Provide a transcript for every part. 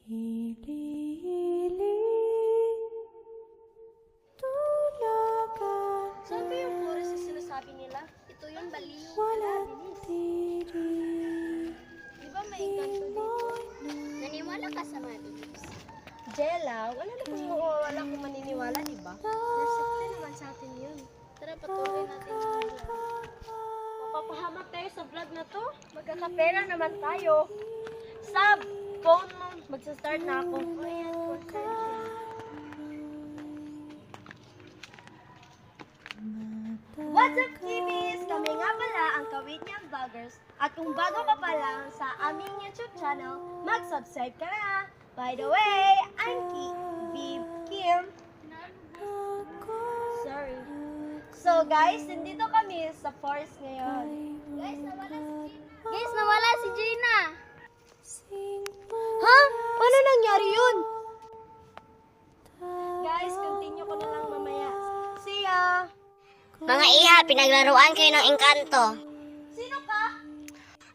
Saan ba yung chorus na sinasabi nila? Ito yung baliw. Di ba may ganto dito? Naniwala ka sa mga beliefs? Jella, wala na kung mawawala kung maniniwala, di ba? Perfect naman sa atin yun. Tara, patuloy natin yung vlog. Mapapahamak tayo sa vlog na to. Magkakapera naman tayo. Sab, phone mo. Magsa-start na ako. Ayan, What's up, Kimis? Kami nga pala ang Kawit Niyang Vloggers. At kung bago ka pa lang sa aming YouTube channel, mag-subscribe ka na. By the way, I'm Kim. Sorry. So guys, nandito kami sa forest ngayon. Guys, nawala si Gina. Ha? Paano nangyari yun? Guys, continue ko na lang mamaya. See ya! Mga iha, pinaglaruan kayo ng engkanto. Sino ka?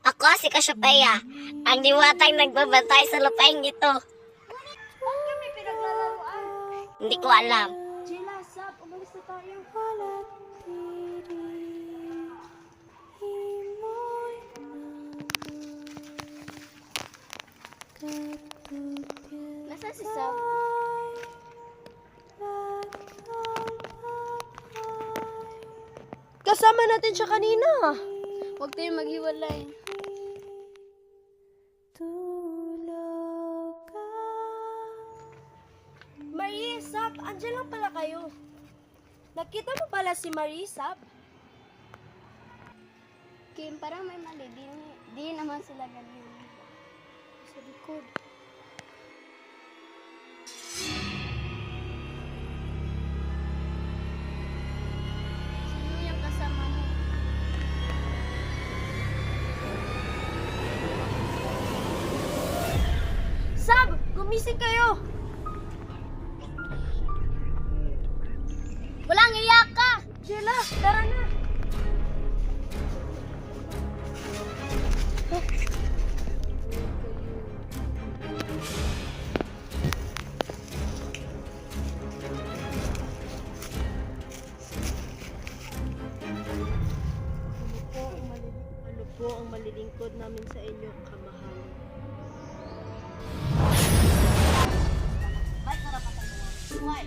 Ako si Cassiopeia, ang diwatang nagbabantay sa lupain ito. Bakit kami pinaglalaroan? Hindi ko alam. Gina, Sab, umalis na tayo. Nasaan si Sab? Kasama natin siya kanina. Huwag tayong maghiwalay. Marie, Sab, andyan lang pala kayo. Nakita mo pala si Marie, Sab? Kim, parang may mali. Di naman sila ganyan. Sa likod. Sino yung kasama mo? Sab! Gumising kayo! Walang iyak ka! Jella, tara na! Ano po ang malilingkod namin sa inyo, kamahalan? Ba't narapatan mo namin? Why?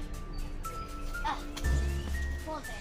Pose.